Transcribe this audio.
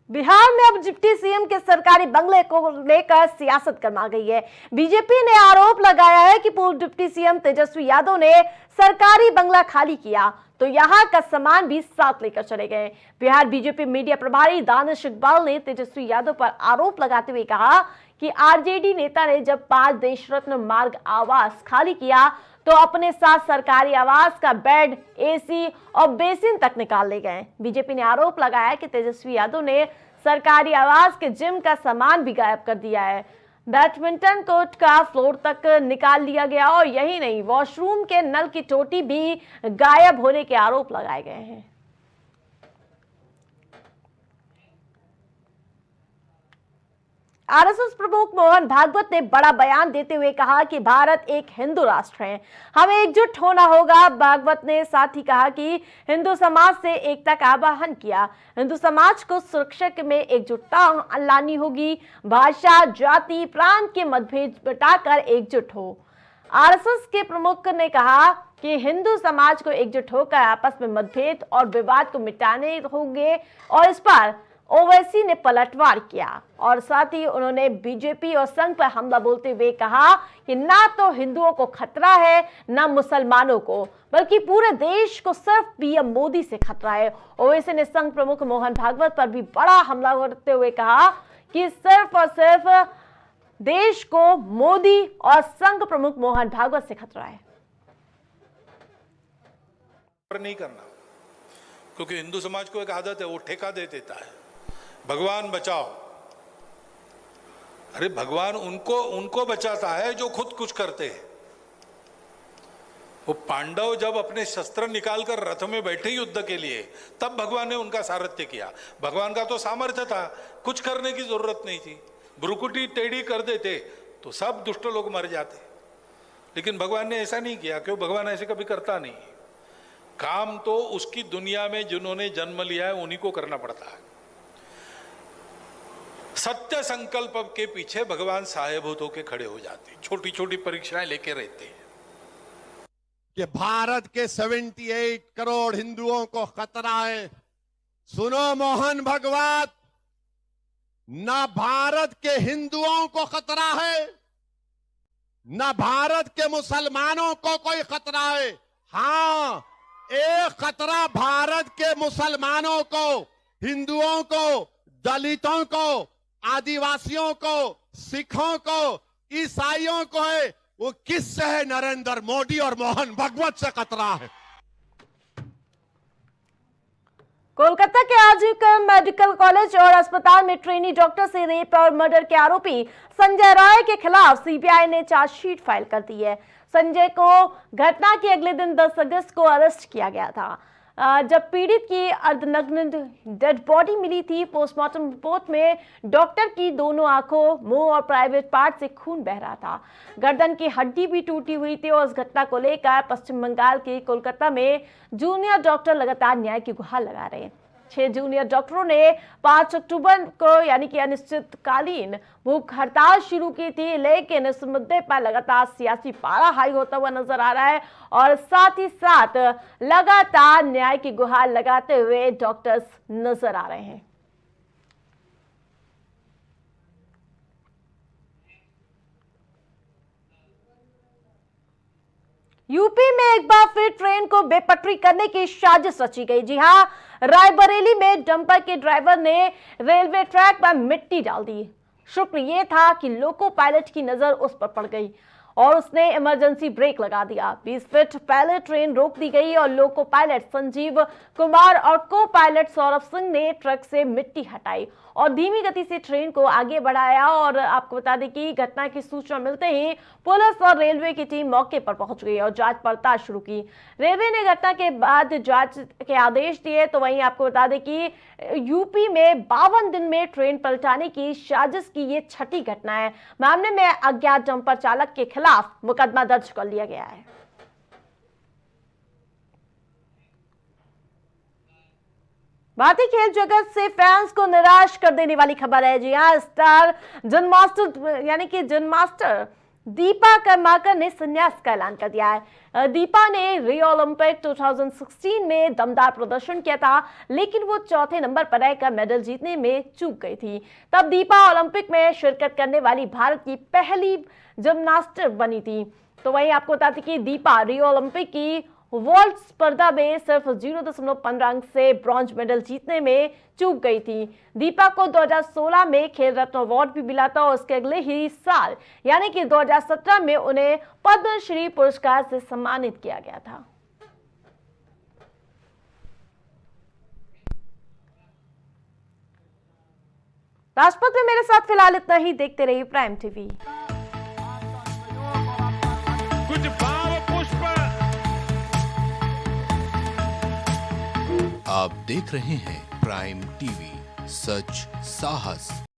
बिहार में अब deputy CM के सरकारी बंगले को लेकर सियासत गर्मा गई है। बीजेपी ने आरोप लगाया है कि पूर्व डिप्टी सीएम तेजस्वी यादव ने सरकारी बंगला खाली किया तो यहां का सामान भी साथ लेकर चले गए। बिहार बीजेपी मीडिया प्रभारी दानिश इकबाल ने तेजस्वी यादव पर आरोप लगाते हुए कहा कि आरजेडी नेता ने जब 5 देश रत्न मार्ग आवास खाली किया तो अपने साथ सरकारी आवास का बेड, एसी और बेसिन तक निकाल ले गए। बीजेपी ने आरोप लगाया कि तेजस्वी यादव ने सरकारी आवास के जिम का सामान भी गायब कर दिया है। बैडमिंटन कोर्ट का फ्लोर तक निकाल लिया गया और यही नहीं, वॉशरूम के नल की टोटी भी गायब होने के आरोप लगाए गए हैं। आरएसएस प्रमुख मोहन भागवत ने बड़ा बयान देते हुए कहा कि भारत एक हिंदू राष्ट्र है, हमें एकजुट होना होगा। भागवत ने साथ ही कहा कि हिंदू समाज से एकता का आह्वान किया। हिंदू समाज को सुरक्षा में एकजुटता लानी होगी। भाषा, जाति, प्रांत के मतभेद मिटाकर एकजुट हो। आरएसएस के प्रमुख ने कहा कि हिंदू समाज को एकजुट होकर आपस में मतभेद और विवाद को मिटाने होंगे और इस पर ओवैसी ने पलटवार किया और साथ ही उन्होंने बीजेपी और संघ पर हमला बोलते हुए कहा कि ना तो हिंदुओं को खतरा है ना मुसलमानों को, बल्कि पूरे देश को सिर्फ पीएम मोदी से खतरा है। ओवैसी ने संघ प्रमुख मोहन भागवत पर भी बड़ा हमला करते हुए कहा कि सिर्फ और सिर्फ देश को मोदी और संघ प्रमुख मोहन भागवत से खतरा है। नहीं करना, क्योंकि हिंदू समाज को एक आदत है, वो ठेका दे देता है, भगवान बचाओ। अरे भगवान उनको बचाता है जो खुद कुछ करते हैं। वो पांडव जब अपने शस्त्र निकालकर रथ में बैठे युद्ध के लिए, तब भगवान ने उनका सारथ्य किया। भगवान का तो सामर्थ्य था, कुछ करने की जरूरत नहीं थी। भ्रुकुटी टेढ़ी कर देते तो सब दुष्ट लोग मर जाते, लेकिन भगवान ने ऐसा नहीं किया। क्यों? भगवान ऐसे कभी करता नहीं। काम तो उसकी दुनिया में जिन्होंने जन्म लिया है उन्हीं को करना पड़ता है। सत्य संकल्प के पीछे भगवान साहेबूत होकर खड़े हो जाते हैं, छोटी छोटी परीक्षाएं लेके रहते हैं कि भारत के 78 करोड़ हिंदुओं को खतरा है। सुनो मोहन भागवत, ना भारत के हिंदुओं को खतरा है, ना भारत के मुसलमानों को कोई खतरा है। हाँ, एक खतरा भारत के मुसलमानों को, हिंदुओं को, दलितों को, आदिवासियों को, सिखों को, ईसाइयों को है। वो किससे है? नरेंद्र मोदी और मोहन भागवत से खतरा है। कोलकाता के आरजीकर मेडिकल कॉलेज और अस्पताल में ट्रेनी डॉक्टर से रेप और मर्डर के आरोपी संजय राय के खिलाफ सीबीआई ने चार्जशीट फाइल कर दी है। संजय को घटना के अगले दिन 10 अगस्त को अरेस्ट किया गया था, जब पीड़ित की अर्धनग्न डेड बॉडी मिली थी। पोस्टमार्टम रिपोर्ट में डॉक्टर की दोनों आंखों, मुंह और प्राइवेट पार्ट से खून बह रहा था। गर्दन की हड्डी भी टूटी हुई थी और इस घटना को लेकर पश्चिम बंगाल के कोलकाता में जूनियर डॉक्टर लगातार न्याय की गुहार लगा रहे हैं। 6 जूनियर डॉक्टरों ने 5 अक्टूबर को यानी कि अनिश्चितकालीन भूख हड़ताल शुरू की थी, लेकिन इस मुद्दे पर लगातार सियासी पारा हाई होता हुआ नजर आ रहा है और साथ ही साथ लगातार न्याय की गुहार लगाते हुए डॉक्टर्स नजर आ रहे हैं। यूपी में एक बार फिर ट्रेन को बेपटरी करने की साजिश रची गई। जी हां, रायबरेली में डंपर के ड्राइवर ने रेलवे ट्रैक पर मिट्टी डाल दी। शुक्र यह था कि लोको पायलट की नजर उस पर पड़ गई और उसने इमरजेंसी ब्रेक लगा दिया। 20 फीट पहले ट्रेन रोक दी गई और लोको पायलट संजीव कुमार और को पायलट सौरभ सिंह ने ट्रक से मिट्टी हटाई और धीमी गति से ट्रेन को आगे बढ़ाया। और आपको बता दें कि घटना की सूचना मिलते ही पुलिस और रेलवे की टीम मौके पर पहुंच गई और जांच पड़ताल शुरू की। रेलवे ने घटना के बाद जांच के आदेश दिए। तो वहीं आपको बता दें कि यूपी में 52 दिन में ट्रेन पलटाने की साजिश की ये छठी घटना है। मामले में अज्ञात डंपर चालक के खिलाफ मुकदमा दर्ज कर लिया गया है। भारतीय खेल जगत से फैंस को निराश कर देने वाली खबर है। जी हां, स्टार जिम मास्टर यानी कि जिम मास्टर दीपा कर्माकर ने संन्यास का ऐलान कर दिया है। दीपा ने रियो ओलंपिक 2016 में दमदार प्रदर्शन किया था, लेकिन वो चौथे नंबर पर रहकर मेडल जीतने में चूक गई थी। तब दीपा ओलंपिक में शिरकत करने वाली भारत की पहली जिम्नास्ट बनी थी। तो वहीं आपको बता दें कि दीपा रियो ओलंपिक की वॉल्ट स्पर्धा में सिर्फ 0.15 अंक से ब्रॉन्ज मेडल जीतने में चूक गई थी। दीपा को 2016 में खेल रत्न अवार्ड भी मिला था और उसके अगले ही साल यानी कि 2017 में उन्हें पद्मश्री पुरस्कार से सम्मानित किया गया था। राजपथ में मेरे साथ फिलहाल इतना ही। देखते रहिए प्राइम टीवी। कुछ भाव पुष्प। आप देख रहे हैं प्राइम टीवी, सच साहस